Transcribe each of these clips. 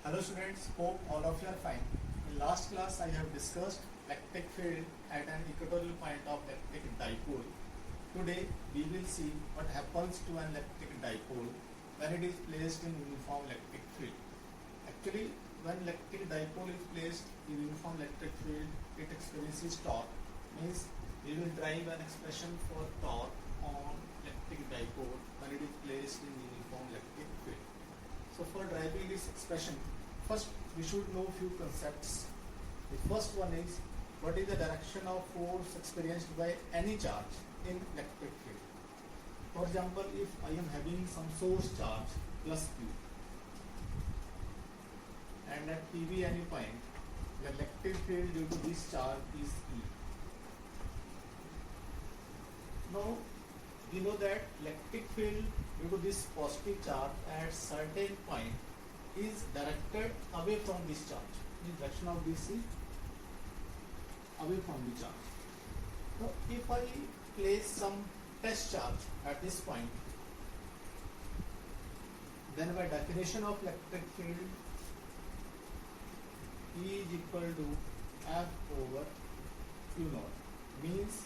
Hello students, hope all of you are fine. In last class I have discussed electric field at an equatorial point of electric dipole. Today we will see what happens to an electric dipole when it is placed in uniform electric field. Actually, when electric dipole is placed in uniform electric field, it experiences torque. Means we will derive an expression for torque on electric dipole when it is placed in uniform electric field. So for deriving this expression, first we should know few concepts. The first one is what is the direction of force experienced by any charge in electric field. For example, if I am having some source charge plus Q and at PV any point, the electric field due to this charge is E. Now we know that electric field due to this positive charge at certain point is directed away from this charge. The direction of this is away from the charge. Now if I place some test charge at this point, then by definition of electric field, E is equal to F over Q naught, means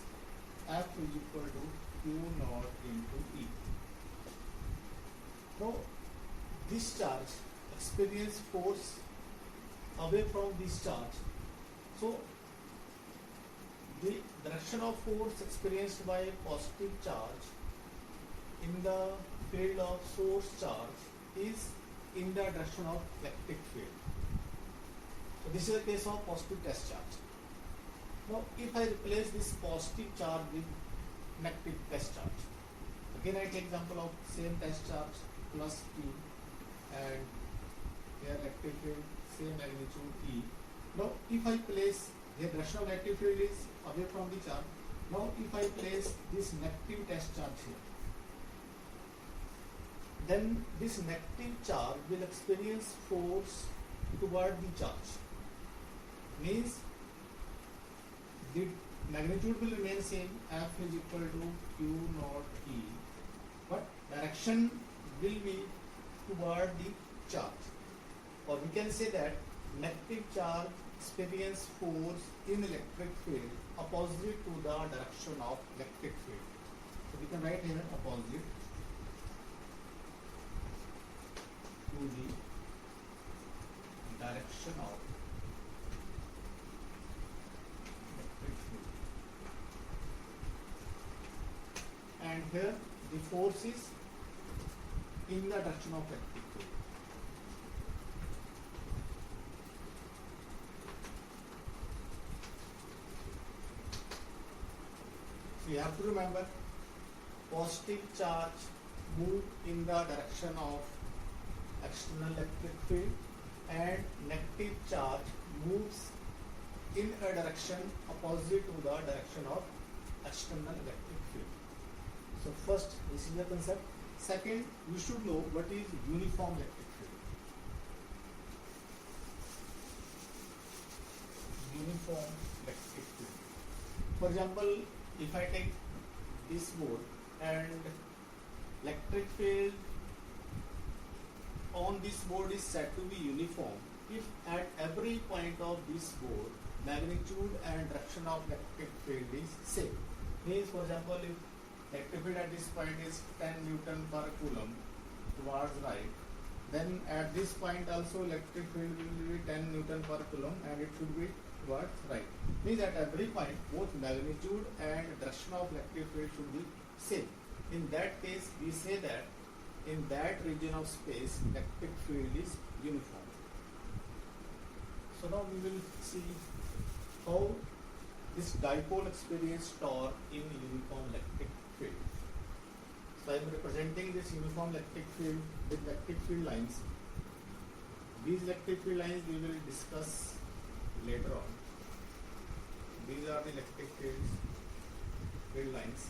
F is equal to Q naught into E. Now this charge experience force away from this charge. So the direction of force experienced by a positive charge in the field of source charge is in the direction of electric field. So this is a case of positive test charge. Now if I replace this positive charge with negative test charge, again I take example of same test charge plus Q and here electric field same magnitude E. Now if I place the direction of electric field is away from the charge. Now if I place this negative test charge here, then this negative charge will experience force toward the charge. Means the magnitude will remain same, F is equal to Q naught E, but direction will be toward the charge. Or we can say that negative charge experience force in electric field opposite to the direction of electric field. So we can write here opposite to the direction of electric field. And here the force is in the direction of electric field. So you have to remember, positive charge move in the direction of external electric field and negative charge moves in a direction opposite to the direction of external electric field. So first, this is the concept. Second, you should know what is uniform electric field. Uniform electric field. For example, if I take this board and electric field on this board is said to be uniform if at every point of this board magnitude and direction of electric field is same. Means for example, if electric field at this point is 10 Newton per coulomb towards right, then at this point also electric field will be 10 Newton per coulomb and it should be towards right. Means at every point both magnitude and direction of electric field should be same. In that case we say that in that region of space electric field is uniform. So now we will see how this dipole experience torque in uniform electric field. So I am representing this uniform electric field with electric field lines. These electric field lines we will discuss later on. These are the electric field lines.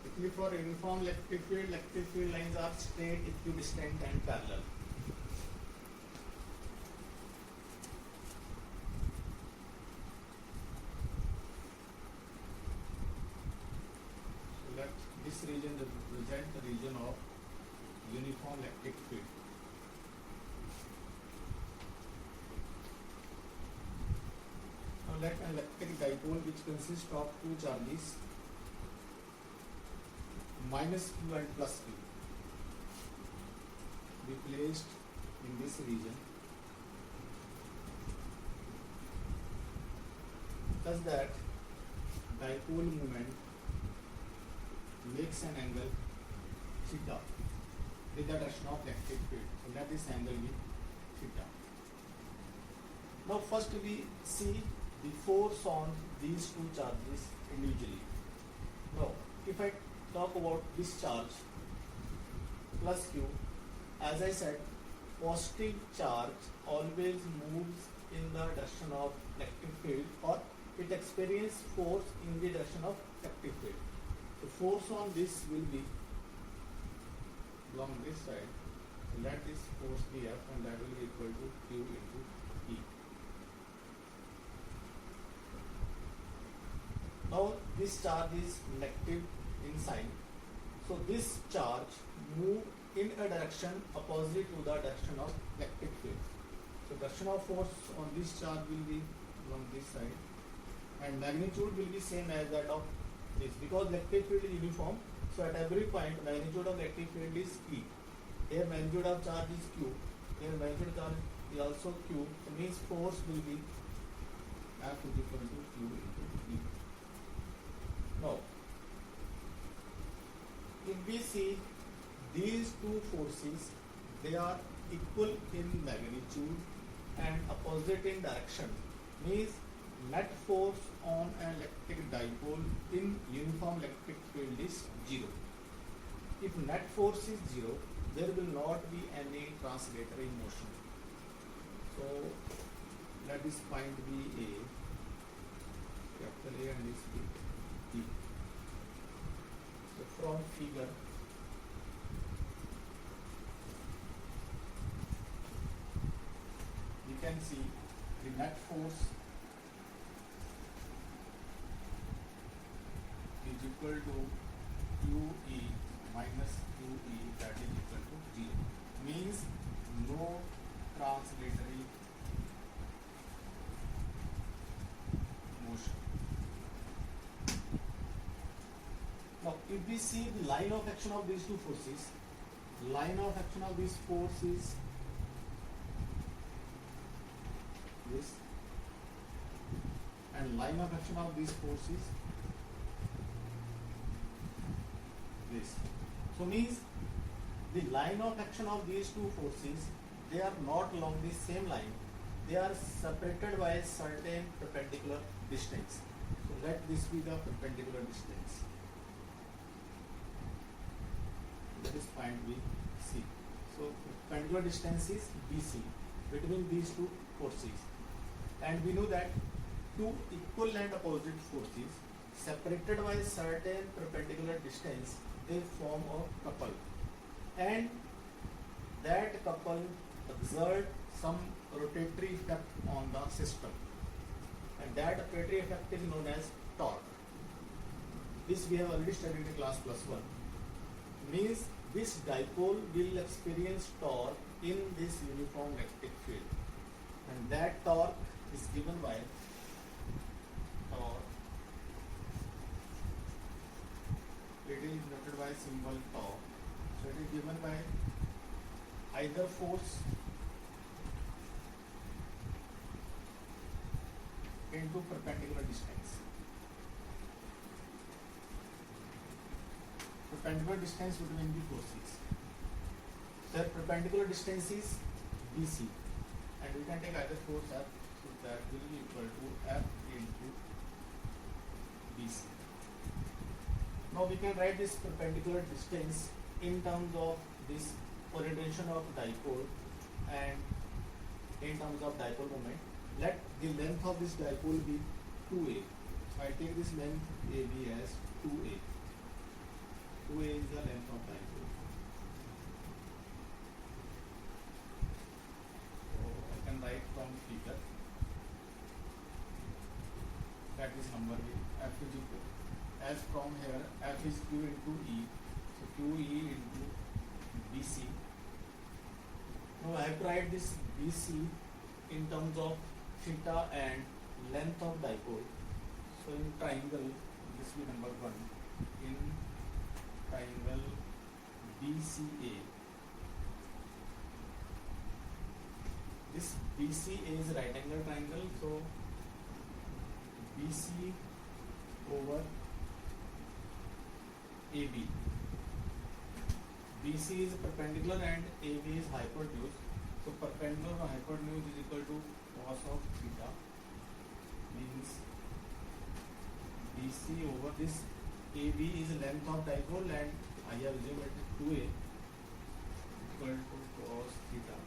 Actually for uniform electric field lines are straight, equidistant and parallel. So let this region represent the region of uniform electric field. let an electric dipole which consists of two charges minus q and plus q be placed in this region such that dipole moment makes an angle theta with the direction of electric field. So let this angle be theta. Now first we see the force on these two charges individually. Now if I talk about this charge plus q, as I said, positive charge always moves in the direction of electric field, or it experiences force in the direction of electric field. The force on this will be along this side. So let this force be F, and that will be equal to Q into E. Now this charge is negative in sign, so this charge move in a direction opposite to the direction of electric field. So direction of force on this charge will be along this side, and magnitude will be same as that of this, because electric field is uniform. So at every point magnitude of electric field is E. Here magnitude of charge is Q. Here magnitude of charge is also Q. So means force will be F is equal to Q into E. Now, if we see these two forces, they are equal in magnitude and opposite in direction, means net force on an electric dipole in uniform electric field is 0. If net force is 0, there will not be any translatory motion. So let this point be A, capital A, and this be B. So from figure, you can see the net force is equal to QE minus QE, that is equal to 0. Means no translatory motion. Now if we see the line of action of these two forces, line of action of this force is this, and line of action of this force is this. So means the line of action of these two forces, they are not along the same line, they are separated by a certain perpendicular distance. So let this be the perpendicular distance. That is point B, C. So perpendicular distance is BC between these two forces, and we know that two equal and opposite forces separated by a certain perpendicular distance, they form a couple, and that couple exert some rotatory effect on the system, and that rotatory effect is known as torque. This we have already studied in class +1. Means this dipole will experience torque in this uniform electric field, and that torque is given by torque. It is denoted by symbol tau. So it is given by either force into perpendicular distance. Perpendicular distance between the forces. So perpendicular distance is BC, and we can take either force F, so that will be equal to F into BC. Now we can write this perpendicular distance in terms of this orientation of dipole and in terms of dipole moment. Let the length of this dipole be 2a. I take this length AB as 2a. 2a is the length of dipole. So I can write from figure, that is number A. F is equal, as from here F is Q into E, so QE into BC. Now I have to write this BC in terms of theta and length of dipole. So in triangle, this will be number 1. In triangle BCA, this BCA is right angle triangle, so BC over AB. BC is perpendicular and AB is hypotenuse. So perpendicular or hypotenuse is equal to cos of theta, means BC over this AB is length of dipole and I have assumed it is 2A equal to cos theta.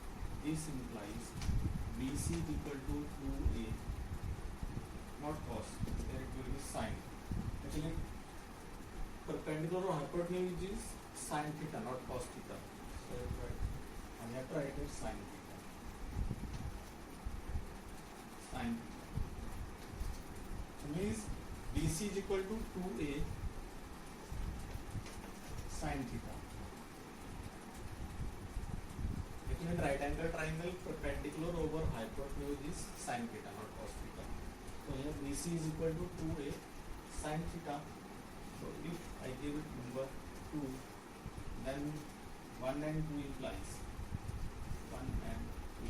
This implies BC is equal to 2A, not cos, there it will be sine. Actually perpendicular or hypotenuse is sine theta, not cos theta. So I have to write it sine theta. Sine theta. So means BC is equal to 2A sine theta. Actually in right angle triangle, perpendicular over hypotenuse is sine theta, not cos theta. So here BC is equal to 2A sine theta. So if I give it number 2, then 1 and 2 implies 1 and 2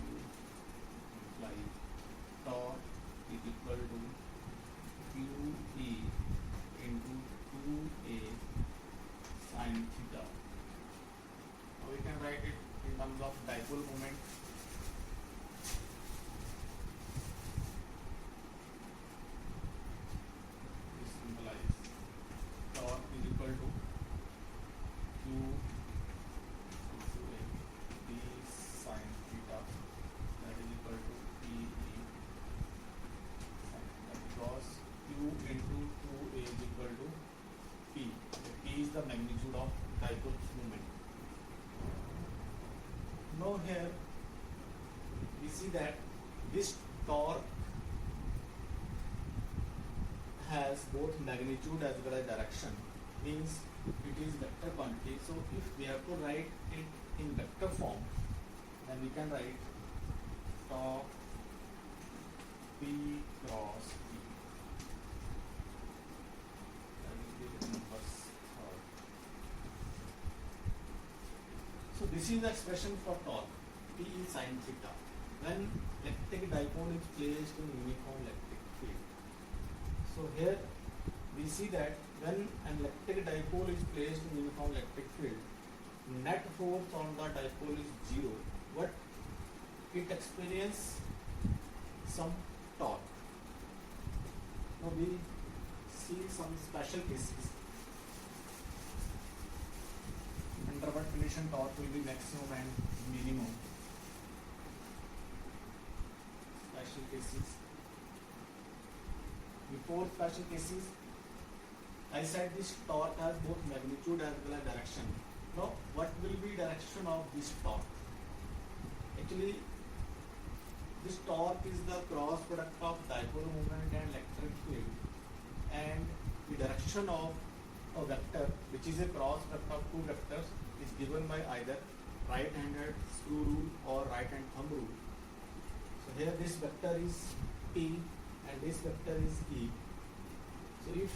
imply tau is equal to QE into 2A sine theta. Now we can write it in terms of dipole moment. This implies torque is equal to Q into A D sine theta, that is equal to PE sine theta, because Q into 2A is equal to P. So P is the magnitude of dipole moment. Now here we see that this torque has both magnitude as well as direction, means it is vector quantity. So if we have to write it in vector form, then we can write torque P cross P. That will be the number 3rd. So this is the expression for torque P is sine theta when electric dipole is placed in uniform electric field. So here we see that when an electric dipole is placed in uniform electric field, net force on the dipole is 0, but it experiences some torque. Now we see some special cases under what condition torque will be maximum and minimum. Special cases. Before special cases, I said this torque has both magnitude as well as direction. Now, what will be direction of this torque? Actually, this torque is the cross product of dipole moment and electric field, and the direction of a vector, which is a cross product of two vectors, is given by either right-handed screw rule or right-hand thumb rule. So here this vector is P and this vector is E. So if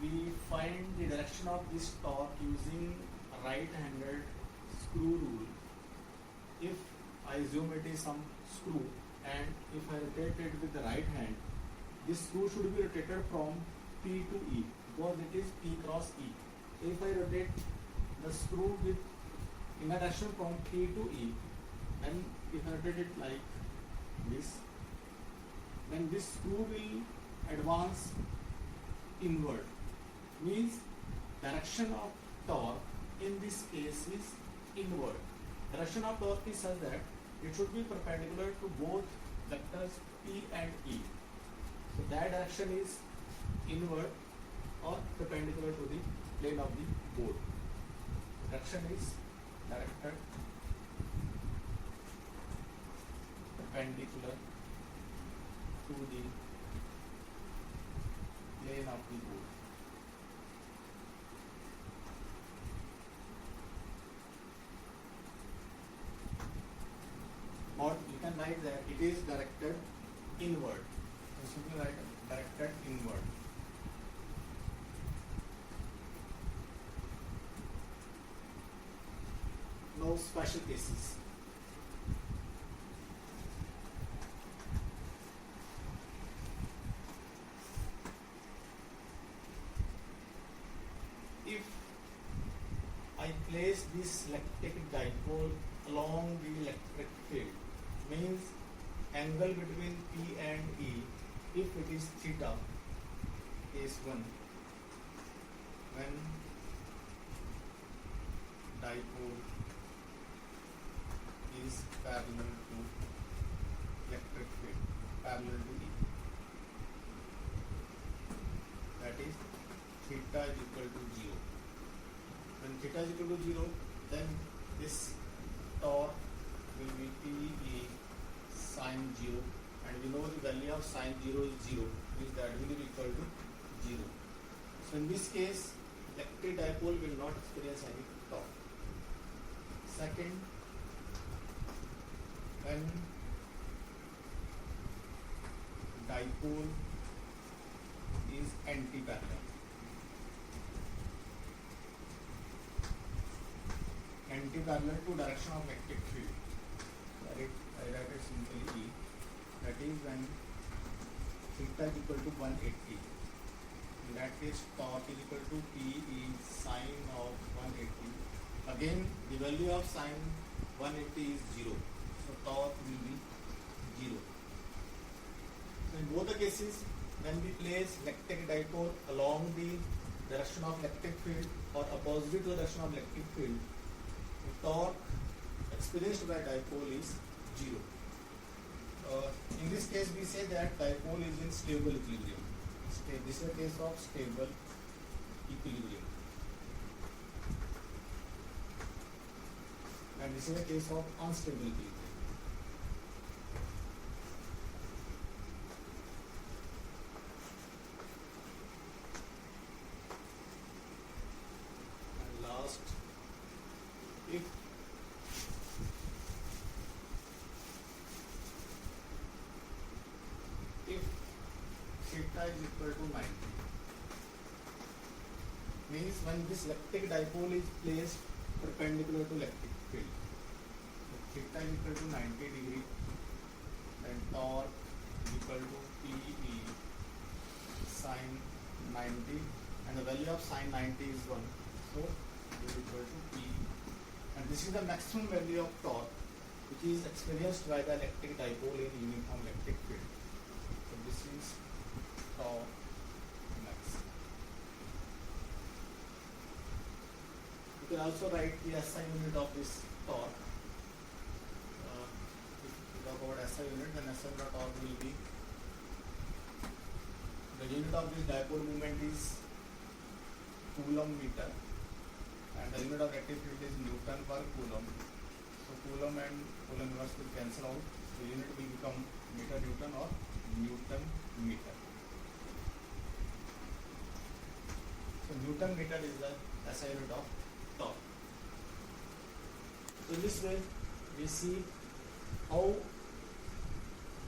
we find the direction of this torque using right-handed screw rule, if I assume it is some screw and if I rotate it with the right hand, this screw should be rotated from P to E because it is P cross E. If I rotate the screw with in a direction from P to E, and if I rotate it like this, then this screw will advance inward. Means direction of torque in this case is inward. Direction of torque is such that it should be perpendicular to both vectors P and E. So that direction is inward or perpendicular to the plane of the board. Direction is directed perpendicular to the plane of the board. Or you can write that it is directed inward. So simply write directed inward. Now special cases. If I place this electric dipole along the electric field, means angle between P and E, if it is theta, case 1, when dipole is parallel to electric field, parallel to E, that is theta is equal to 0. When theta is equal to 0, then this torque will be PE sine 0, and we know the value of sine 0 is 0, which that will be equal to 0. So in this case, electric dipole will not experience any torque. Second, when dipole is anti-parallel. Anti-parallel to direction of electric field. I write it simply E. That is when theta is equal to 180. In that case, torque is equal to PE sine of 180. Again, the value of sine 180 is 0. So torque will be 0. So in both the cases, when we place electric dipole along the direction of electric field or opposite to the direction of electric field, the torque experienced by dipole is 0. In this case, we say that dipole is in stable equilibrium. This is a case of stable equilibrium. And this is a case of unstable equilibrium. And last, if theta is equal to 90, means when this electric dipole is placed perpendicular to electric field, if theta is equal to 90 degree, then torque is equal to PE sine 90, and the value of sine 90 is 1, so it is equal to P, and this is the maximum value of torque which is experienced by the electric dipole in uniform electric field. So this is torque max. You can also write the SI unit of this torque. If you talk about SI unit, then SI unit of torque will be, the unit of this dipole moment is coulomb meter, and the unit of electric field is Newton per coulomb. So coulomb and coulomb inverse will cancel out. The unit will become meter Newton or Newton meter. So Newton meter is the SI unit of torque. So in this way, we see how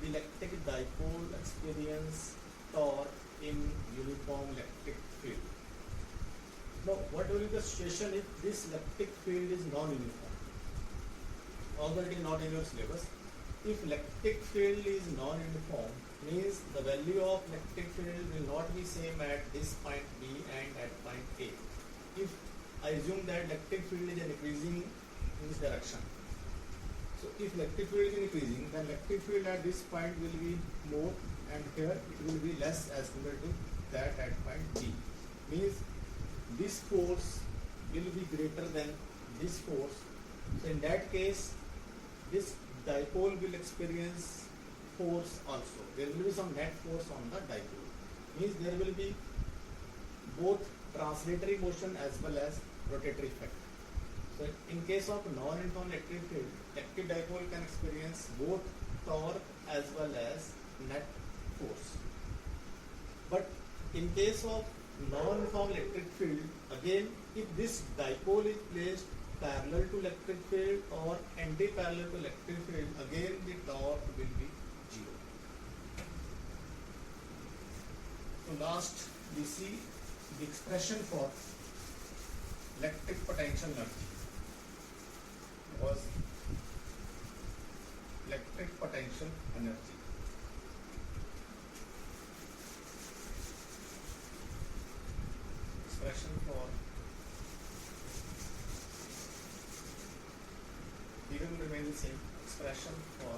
the electric dipole experience torque in uniform electric field. Now, what will be the situation if this electric field is non-uniform? Although it is not in your syllabus, if electric field is non-uniform, means the value of electric field will not be same at this point B and at point A. If I assume that electric field is increasing in this direction, so if electric field is increasing, then electric field at this point will be more, and here it will be less as compared to that at point B. Means this force will be greater than this force. So in that case, this dipole will experience force also. There will be some net force on the dipole. Means there will be both translatory motion as well as rotatory effect. So in case of non-uniform electric field, electric dipole can experience both torque as well as net force. But in case of non-uniform electric field, again, if this dipole is placed parallel to electric field or anti-parallel to electric field, again the torque will be 0. So last we see the expression for electric potential energy was electric potential energy. Expression for even remains the same. Expression for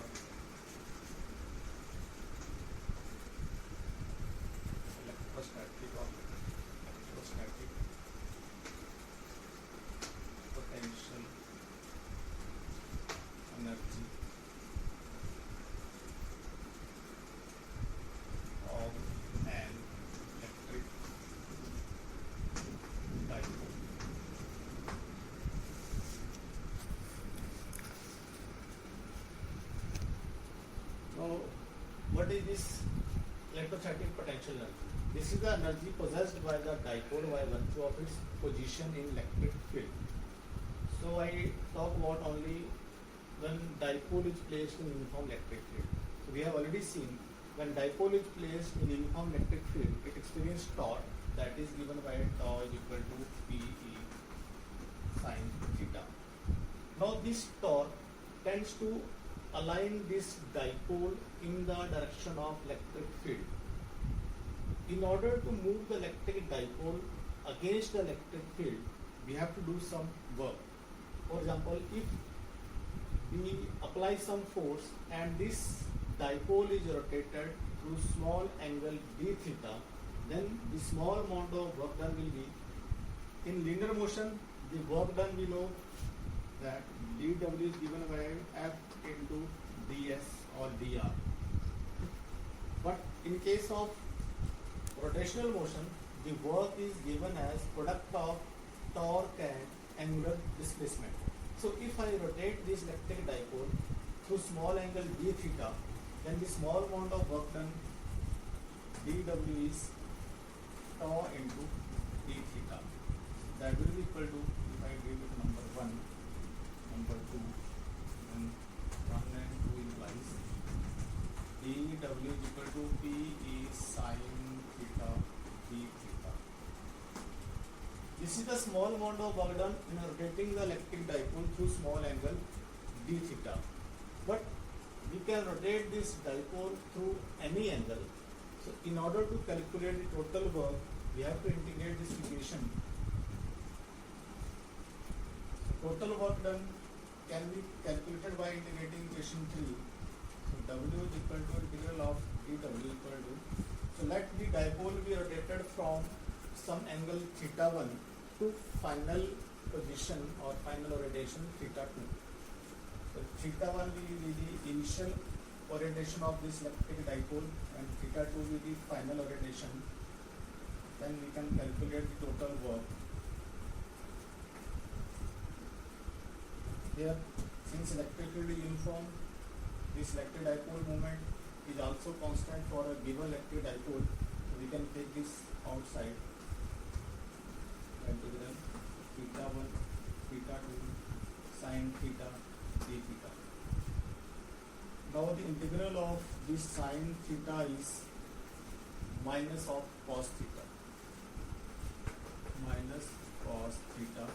electrostatic or electrostatic potential energy of an electric dipole. Now, what is this electrostatic potential energy? This is the energy possessed by the dipole by virtue of its position in electric field. So I talk about only when dipole is placed in uniform electric field. So we have already seen when dipole is placed in uniform electric field, it experiences torque that is given by tau is equal to Pe sin theta. Now this torque tends to align this dipole in the direction of electric field. In order to move the electric dipole against the electric field, we have to do some work. For example, if we apply some force and this dipole is rotated through small angle d theta, then the small amount of work done will be in linear motion. The work done we know that dw is given by f into ds or dr. But in case of rotational motion, the work is given as product of torque and angular displacement. So if I rotate this electric dipole through small angle d theta, then the small amount of work done dw is tau into d theta. That will be equal to, if I give it number 1, number 2, then 1 and 2 implies dw is equal to Pe sin theta d theta. This is the small amount of work done in rotating the electric dipole through small angle d theta. But we can rotate this dipole through any angle. So in order to calculate the total work, we have to integrate this equation. So total work done can be calculated by integrating equation 3. So W is equal to integral of dW equal to. So let the dipole be rotated from some angle theta 1 to final position or final rotation theta 2. So theta 1 will be the initial orientation of this electric dipole and theta 2 will be the final orientation. Then we can calculate the total work. Here, since electric field is uniform, this electric dipole moment is also constant for a given electric dipole. So we can take this outside. Integral theta 1, theta 2, sin theta, d theta. Now the integral of this sin theta is minus of cos theta. Minus cos theta,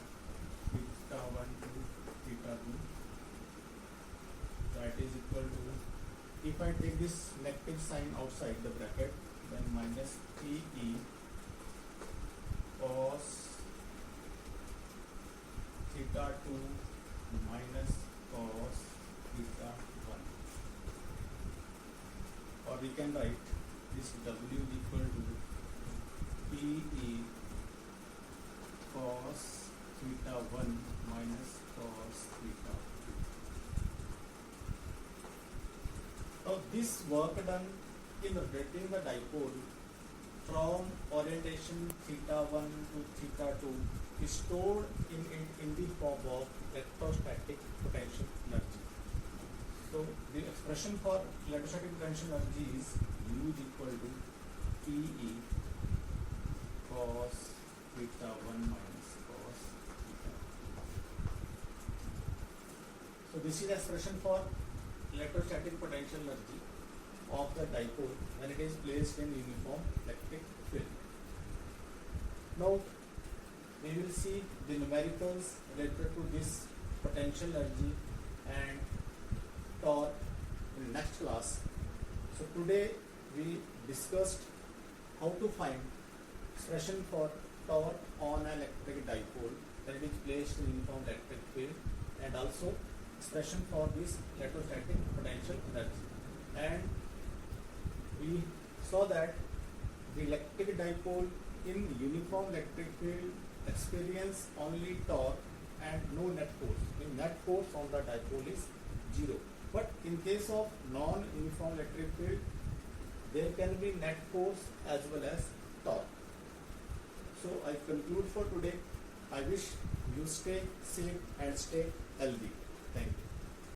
theta 1 to theta 2. That is equal to, if I take this negative sign outside the bracket, then minus Pe cos theta 2 minus cos theta 1. Or we can write this W is equal to Pe cos theta 1 minus cos theta 2. Now this work done in rotating the dipole from orientation theta 1 to theta 2 is stored in the form of electrostatic potential energy. So the expression for electrostatic potential energy is U is equal to Pe cos theta 1 minus cos theta 2. So this is the expression for electrostatic potential energy of the dipole when it is placed in uniform electric field. Now we will see the numericals related to this potential energy and torque in next class. So today we discussed how to find expression for torque on an electric dipole that is placed in uniform electric field, and also expression for this electrostatic potential energy. And we saw that the electric dipole in uniform electric field experience only torque and no net force. In net force on the dipole is 0. But in case of non-uniform electric field, there can be net force as well as torque. So I conclude for today. I wish you stay safe and stay healthy. Thank you.